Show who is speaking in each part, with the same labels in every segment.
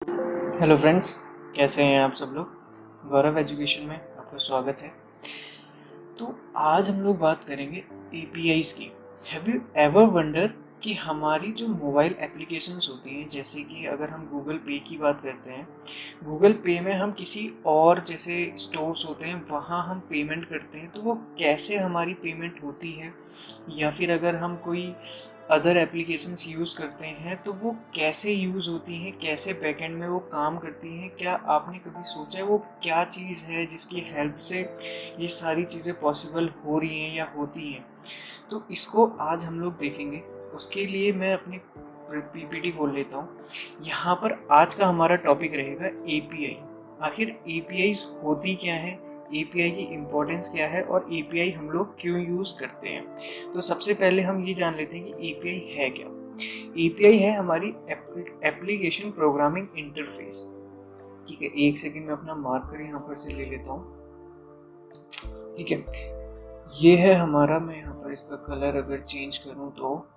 Speaker 1: Hello friends, कैसे हैं आप सब लोग। गौरव एजुकेशन में आपका स्वागत है। तो आज हम लोग बात करेंगे एपीआईज की। हैव यू एवर वंडर कि हमारी जो मोबाइल एप्लीकेशंस होती हैं, जैसे कि अगर हम गूगल पे की बात करते हैं, गूगल पे में हम किसी और जैसे स्टोर्स होते हैं वहाँ हम पेमेंट करते हैं, तो वो कैसे हमारी पेमेंट होती है, या फिर अगर हम कोई अदर एप्लीकेशंस यूज़ करते हैं तो वो कैसे यूज़ होती हैं, कैसे बैकएंड में वो काम करती हैं। क्या आपने कभी सोचा है वो क्या चीज़ है जिसकी हेल्प से ये सारी चीज़ें पॉसिबल हो रही हैं या होती हैं। तो इसको आज हम लोग देखेंगे। उसके लिए मैं अपनी पीपीटी खोल लेता हूँ। यहाँ पर आज का हमारा टॉपिक रहेगा एपीआई। आखिर एपीआईज होती क्या है, एपीआई की इम्पोर्टेंस क्या है और एपीआई हम लोग क्यों यूज़ करते हैं। तो सबसे पहले हम ये जान लेते हैं कि एपीआई है क्या। एपीआई है हमारी एप्लीकेशन प्रोग्रामिंग इंटरफेस। ठीक है, एक सेकंड में अपना मार्कर यहाँ पर से ले लेता हूँ। ठीक है, ये है हमारा, मैं यहाँ पर इसका कलर अगर चेंज करूँ तो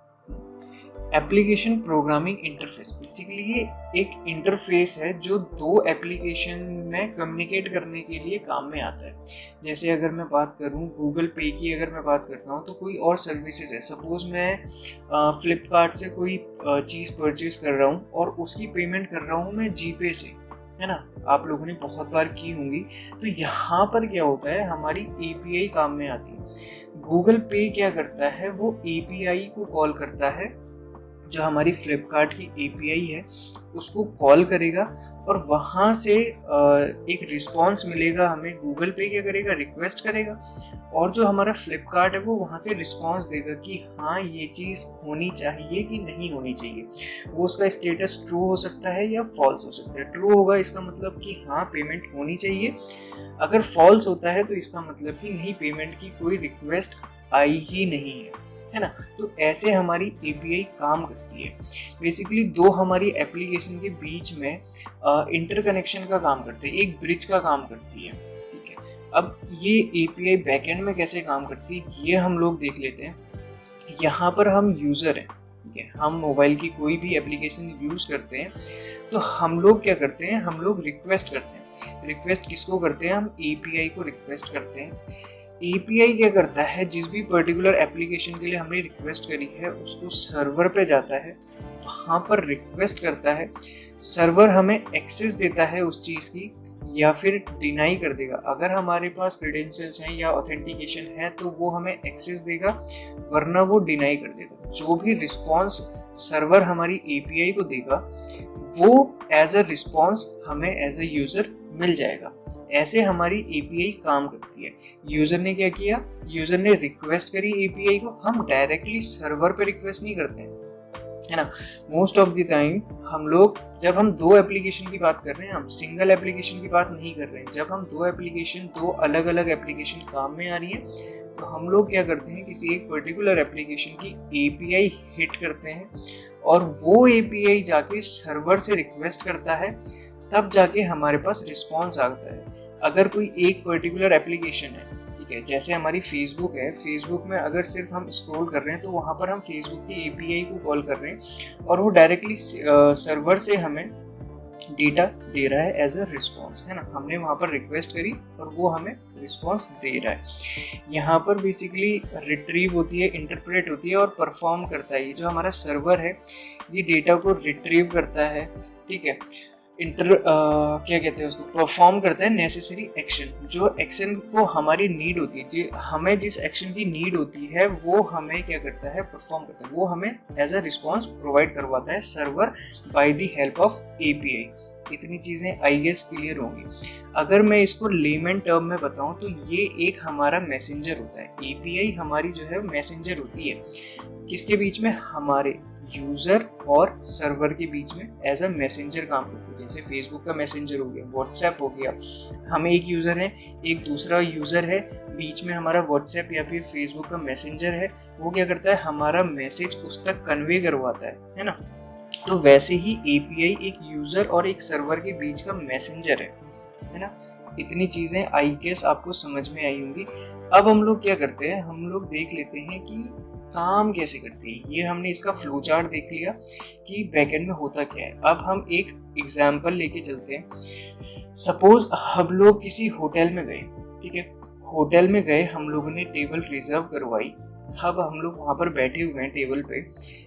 Speaker 1: एप्लीकेशन प्रोग्रामिंग इंटरफेस। बेसिकली ये एक इंटरफेस है जो दो एप्लीकेशन में कम्युनिकेट करने के लिए काम में आता है। जैसे अगर मैं बात करूँ गूगल पे की, अगर मैं बात करता हूँ तो कोई और सर्विसेज है। सपोज मैं फ्लिपकार्ट से कोई चीज़ परचेज कर रहा हूँ और उसकी पेमेंट कर रहा हूँ मैं जीपे से, है ना। आप लोगों ने बहुत बार की होंगी। तो यहाँ पर क्या होता है, हमारी एपीआई काम में आती है। गूगल पे क्या करता है, वो एपीआई को कॉल करता है, जो हमारी फ्लिपकार्ट की एपीआई है उसको कॉल करेगा और वहाँ से एक रिस्पॉन्स मिलेगा हमें। गूगल पे क्या करेगा, रिक्वेस्ट करेगा, और जो हमारा फ्लिपकार्ट है वो वहाँ से रिस्पॉन्स देगा कि हाँ ये चीज़ होनी चाहिए कि नहीं होनी चाहिए। वो उसका स्टेटस ट्रू हो सकता है या फॉल्स हो सकता है। ट्रू होगा इसका मतलब कि हाँ पेमेंट होनी चाहिए, अगर फॉल्स होता है तो इसका मतलब कि नहीं, पेमेंट की कोई रिक्वेस्ट आई ही नहीं है ना। तो ऐसे हमारी एपीआई काम करती है। बेसिकली दो हमारी एप्लीकेशन के बीच में इंटरकनेक्शन का काम करते हैं, एक ब्रिज का काम करती है। ठीक है, अब ये एपीआई बैकएंड में कैसे काम करती है ये हम लोग देख लेते हैं। यहाँ पर हम यूज़र हैं, ठीक है, हम मोबाइल की कोई भी एप्लीकेशन यूज़ करते हैं तो हम लोग क्या करते हैं, हम लोग रिक्वेस्ट करते हैं। रिक्वेस्ट किसको करते हैं, हम एपीआई को रिक्वेस्ट करते हैं। एपीआई क्या करता है, जिस भी पर्टिकुलर एप्लीकेशन के लिए हमने रिक्वेस्ट करी है उसको सर्वर पे जाता है, वहाँ पर रिक्वेस्ट करता है, सर्वर हमें एक्सेस देता है उस चीज़ की या फिर डिनाई कर देगा। अगर हमारे पास क्रेडेंशियल्स हैं या ऑथेंटिकेशन है तो वो हमें एक्सेस देगा, वरना वो डिनाई कर देगा। जो भी रिस्पॉन्स सर्वर हमारी एपीआई को देगा वो एज अ रिस्पॉन्स हमें एज अ यूज़र मिल जाएगा। ऐसे हमारी एपीआई काम करती है। यूज़र ने क्या किया, यूज़र ने रिक्वेस्ट करी एपीआई को, हम डायरेक्टली सर्वर पे रिक्वेस्ट नहीं करते हैं, है ना। मोस्ट ऑफ द टाइम हम लोग, जब हम दो एप्लीकेशन की बात कर रहे हैं, हम सिंगल एप्लीकेशन की बात नहीं कर रहे हैं। जब हम दो एप्लीकेशन, दो अलग अलग एप्लीकेशन काम में आ रही है तो हम लोग क्या करते हैं, किसी एक पर्टिकुलर एप्लीकेशन की एपीआई हिट करते हैं और वो एपीआई जाके सर्वर से रिक्वेस्ट करता है, तब जाके हमारे पास रिस्पॉन्स आता है। अगर कोई एक पर्टिकुलर एप्लीकेशन है, ठीक है, जैसे हमारी फेसबुक है, फेसबुक में अगर सिर्फ हम स्क्रॉल कर रहे हैं तो वहाँ पर हम फेसबुक की एपीआई को कॉल कर रहे हैं और वो डायरेक्टली सर्वर से हमें डेटा दे रहा है एज अ रिस्पॉन्स, है ना। हमने वहाँ पर रिक्वेस्ट करी और वो हमें रिस्पॉन्स दे रहा है। यहाँ पर बेसिकली रिट्रीव होती है, इंटरप्रेट होती है और परफॉर्म करता है। ये जो हमारा सर्वर है ये डेटा को रिट्रीव करता है, ठीक है, क्या कहते हैं उसको, परफॉर्म करता है नेसेसरी एक्शन। जो एक्शन को हमारी नीड होती है, हमें जिस एक्शन की नीड होती है वो हमें क्या करता है, परफॉर्म करता है। वो हमें एज अ रिस्पॉन्स प्रोवाइड करवाता है server by the help of API. इतनी चीज़ें आई गेस क्लियर होंगी। अगर मैं इसको लेमन टर्म में बताऊं तो ये एक हमारा मैसेंजर होता है। एपीआई हमारी जो है मैसेंजर होती है, किसके बीच में, हमारे यूज़र और सर्वर के बीच में एज अ मैसेंजर काम करती है। जैसे फेसबुक का मैसेंजर हो गया, व्हाट्सएप हो गया। हम एक यूज़र हैं, एक दूसरा यूज़र है, बीच में हमारा व्हाट्सएप या फिर फेसबुक का मैसेंजर है। वो क्या करता है, हमारा मैसेज उस तक कन्वे करवाता है ना। तो वैसे ही एपीआई एक यूज़र और एक सर्वर के बीच का मैसेंजर है ना। इतनी चीज़ें आई गेस आपको समझ में आई होंगी। अब हम लोग क्या करते हैं, हम लोग देख लेते हैं कि काम कैसे करती है, ये हमने इसका फ्लो चार्ट देख लिया कि बैकएंड में होता क्या है। अब हम एक एग्जांपल लेके चलते हैं। सपोज हम लोग किसी होटल में गए, ठीक है, होटल में गए, हम लोगों ने टेबल रिजर्व करवाई। अब हम लोग वहाँ पर बैठे हुए हैं टेबल पे,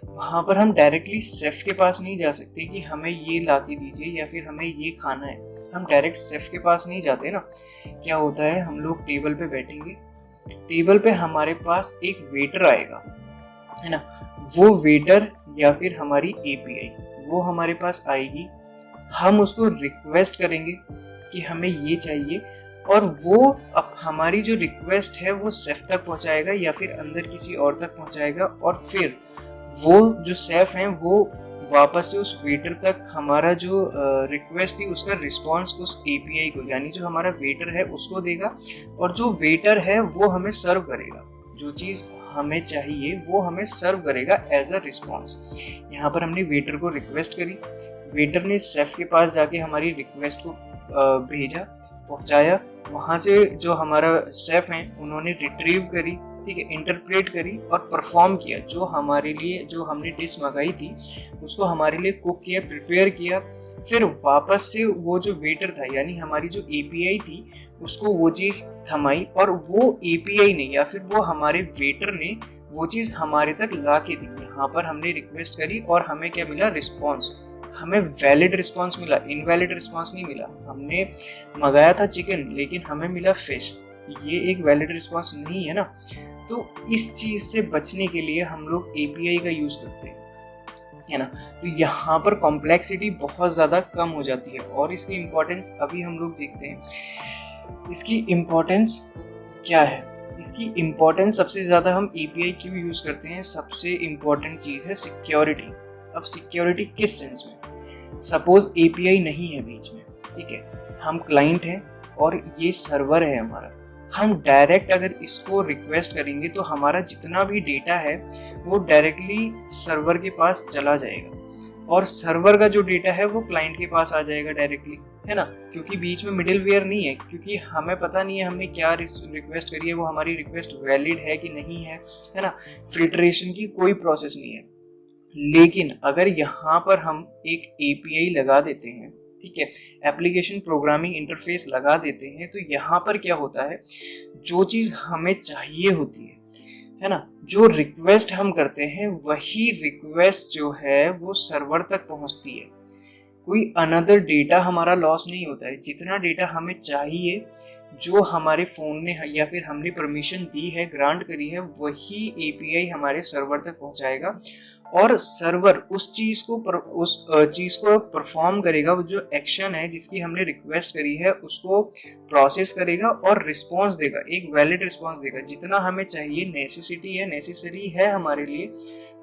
Speaker 1: वहाँ पर हम डायरेक्टली शेफ के पास नहीं जा सकते कि हमें ये ला के दीजिए या फिर हमें ये खाना है। हम डायरेक्ट शेफ के पास नहीं जाते ना। क्या होता है, हम लोग टेबल पे बैठेंगे, टेबल पे हमारे पास एक वेटर आएगा, है ना। वो वेटर या फिर हमारी एपीआई वो हमारे पास आएगी, हम उसको रिक्वेस्ट करेंगे कि हमें ये चाहिए, और वो अब हमारी जो रिक्वेस्ट है वो शेफ तक पहुंचाएगा या फिर अंदर किसी और तक पहुंचाएगा, और फिर वो जो शेफ हैं वो वापस से उस वेटर तक हमारा जो रिक्वेस्ट थी उसका रिस्पांस उस एपीआई को, यानी जो हमारा वेटर है उसको देगा, और जो वेटर है वो हमें सर्व करेगा, जो चीज़ हमें चाहिए वो हमें सर्व करेगा एज अ रिस्पांस। यहाँ पर हमने वेटर को रिक्वेस्ट करी, वेटर ने शेफ के पास जाके हमारी रिक्वेस्ट को भेजा, पहुंचाया, वहाँ से जो हमारा शेफ हैं उन्होंने रिट्रीव करी, ठीक है, इंटरप्रेट करी और परफॉर्म किया, जो हमारे लिए जो हमने डिश मंगाई थी उसको हमारे लिए कुक किया, प्रिपेयर किया। फिर वापस से वो जो वेटर था यानी हमारी जो एपीआई थी उसको वो चीज़ थमाई, और वो एपीआई ने या फिर वो हमारे वेटर ने वो चीज़ हमारे तक ला के दी। यहाँ पर हमने रिक्वेस्ट करी और हमें क्या मिला, रिस्पॉन्स। हमें वैलिड रिस्पांस मिला, इनवैलिड रिस्पांस नहीं मिला। हमने मंगाया था चिकन लेकिन हमें मिला फिश, ये एक वैलिड रिस्पांस नहीं है ना। तो इस चीज से बचने के लिए हम लोग एपीआई का यूज करते हैं, है ना। तो यहाँ पर कॉम्प्लेक्सिटी बहुत ज़्यादा कम हो जाती है, और इसकी इम्पोर्टेंस अभी हम लोग देखते हैं। इसकी इम्पोर्टेंस क्या है, इसकी इम्पोर्टेंस सबसे ज़्यादा हम एपीआई क्यों यूज़ करते हैं, सबसे इम्पोर्टेंट चीज़ है सिक्योरिटी। अब सिक्योरिटी किस सेंस में, सपोज एपीआई नहीं है बीच में, ठीक है, हम क्लाइंट हैं और ये सर्वर है हमारा, हम डायरेक्ट अगर इसको रिक्वेस्ट करेंगे तो हमारा जितना भी डेटा है वो डायरेक्टली सर्वर के पास चला जाएगा, और सर्वर का जो डेटा है वो क्लाइंट के पास आ जाएगा डायरेक्टली, है ना, क्योंकि बीच में मिडिल वेयर नहीं है, क्योंकि हमें पता नहीं है हमने क्या रिक्वेस्ट करी है, वो हमारी रिक्वेस्ट वैलिड है कि नहीं है ना। फिल्ट्रेशन की कोई प्रोसेस नहीं है। लेकिन अगर यहाँ पर हम एक एपीआई लगा देते हैं, ठीक है, एप्लीकेशन प्रोग्रामिंग इंटरफेस लगा देते हैं, तो यहाँ पर क्या होता है, जो चीज़ हमें चाहिए होती है ना, जो रिक्वेस्ट हम करते हैं वही रिक्वेस्ट जो है वो सर्वर तक पहुँचती है। कोई अनदर डेटा हमारा लॉस नहीं होता है। जितना डेटा हमें चाहिए, जो हमारे फ़ोन ने या फिर हमने परमिशन दी है, ग्रांट करी है, वही एपीआई हमारे सर्वर तक पहुंचाएगा, और सर्वर उस चीज़ को परफॉर्म करेगा। वो जो एक्शन है जिसकी हमने रिक्वेस्ट करी है उसको प्रोसेस करेगा और रिस्पॉन्स देगा, एक वैलिड रिस्पॉन्स देगा। जितना हमें चाहिए, नेसेसरी है हमारे लिए,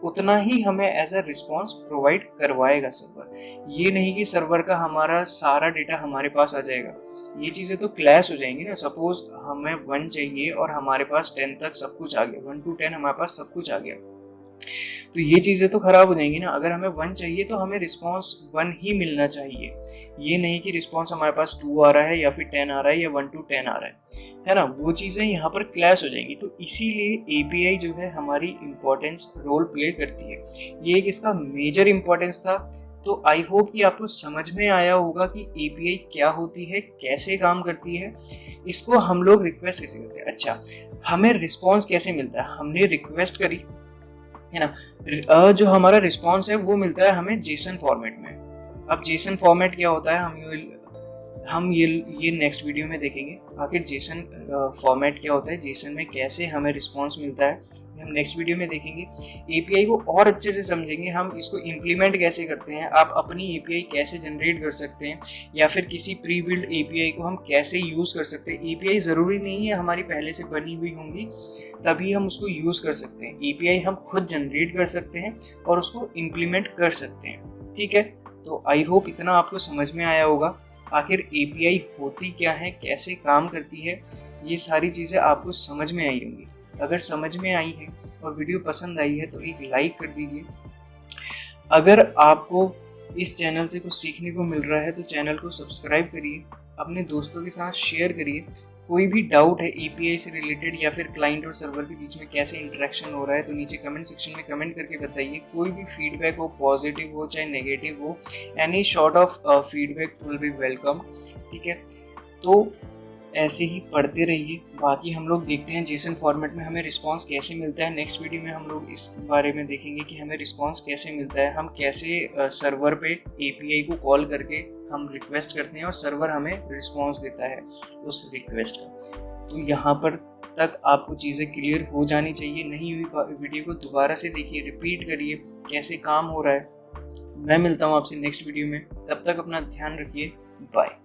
Speaker 1: उतना ही हमें एज अ रिस्पॉन्स प्रोवाइड करवाएगा सर्वर। ये नहीं कि सर्वर का हमारा सारा डेटा हमारे पास आ जाएगा, ये चीज़ें तो क्लैश हो जाएंगी ना। सपोज हमें 1 चाहिए और हमारे पास 10 तक सब कुछ आ गया, 1 to 10 हमारे पास सब कुछ आ गया, तो ये चीज़ें तो खराब हो जाएंगी ना। अगर हमें 1 चाहिए तो हमें रिस्पॉन्स 1 ही मिलना चाहिए, ये नहीं कि रिस्पॉन्स हमारे पास 2 आ रहा है या फिर 10 आ रहा है या 1 to 10 आ रहा है ना। वो चीज़ें यहाँ पर क्लैश हो जाएंगी। तो इसीलिए एपीआई जो है हमारी इम्पोर्टेंस रोल प्ले करती है। ये एक इसका मेजर इम्पोर्टेंस था। तो आई होप कि आपको समझ में आया होगा कि एपीआई क्या होती है, कैसे काम करती है, इसको हम लोग रिक्वेस्ट कैसे करते हैं। अच्छा, हमें रिस्पॉन्स कैसे मिलता है, हमने रिक्वेस्ट करी, है ना, जो हमारा रिस्पॉन्स है वो मिलता है हमें जेसन फॉर्मेट में। अब जेसन फॉर्मेट क्या होता है हम ये नेक्स्ट वीडियो में देखेंगे। आखिर जेसन फॉर्मेट क्या होता है, जेसन में कैसे हमें रिस्पॉन्स मिलता है, हम नेक्स्ट वीडियो में देखेंगे। एपीआई को और अच्छे से समझेंगे, हम इसको इम्प्लीमेंट कैसे करते हैं, आप अपनी एपीआई कैसे जनरेट कर सकते हैं, या फिर किसी प्री बिल्ड एपीआई को हम कैसे यूज़ कर सकते हैं। एपीआई ज़रूरी नहीं है हमारी पहले से बनी हुई होंगी तभी हम उसको यूज़ कर सकते हैं। एपीआई हम खुद जनरेट कर सकते हैं और उसको इम्प्लीमेंट कर सकते हैं, ठीक है। तो आई होप इतना आपको समझ में आया होगा। आखिर एपीआई होती क्या है, कैसे काम करती है, ये सारी चीज़ें आपको समझ में आई होंगी। अगर समझ में आई है और वीडियो पसंद आई है तो एक लाइक कर दीजिए। अगर आपको इस चैनल से कुछ सीखने को मिल रहा है तो चैनल को सब्सक्राइब करिए, अपने दोस्तों के साथ शेयर करिए। कोई भी डाउट है एपीआई से रिलेटेड या फिर क्लाइंट और सर्वर के बीच में कैसे इंटरेक्शन हो रहा है तो नीचे कमेंट सेक्शन में कमेंट करके बताइए। कोई भी फीडबैक हो, पॉजिटिव हो चाहे नेगेटिव हो, any sort of feedback will be welcome. ठीक है, तो ऐसे ही पढ़ते रहिए। बाकी हम लोग देखते हैं जेसन फॉर्मेट में हमें रिस्पांस कैसे मिलता है। नेक्स्ट वीडियो में हम लोग इस बारे में देखेंगे कि हमें रिस्पांस कैसे मिलता है, हम कैसे सर्वर पे एपीआई को कॉल करके हम रिक्वेस्ट करते हैं और सर्वर हमें रिस्पांस देता है उस रिक्वेस्ट का। तो यहाँ पर तक आपको चीज़ें क्लियर हो जानी चाहिए। नहीं हुई वीडियो को दोबारा से देखिए, रिपीट करिए कैसे काम हो रहा है। मैं मिलता हूँ आपसे नेक्स्ट वीडियो में, तब तक अपना ध्यान रखिए। बाय।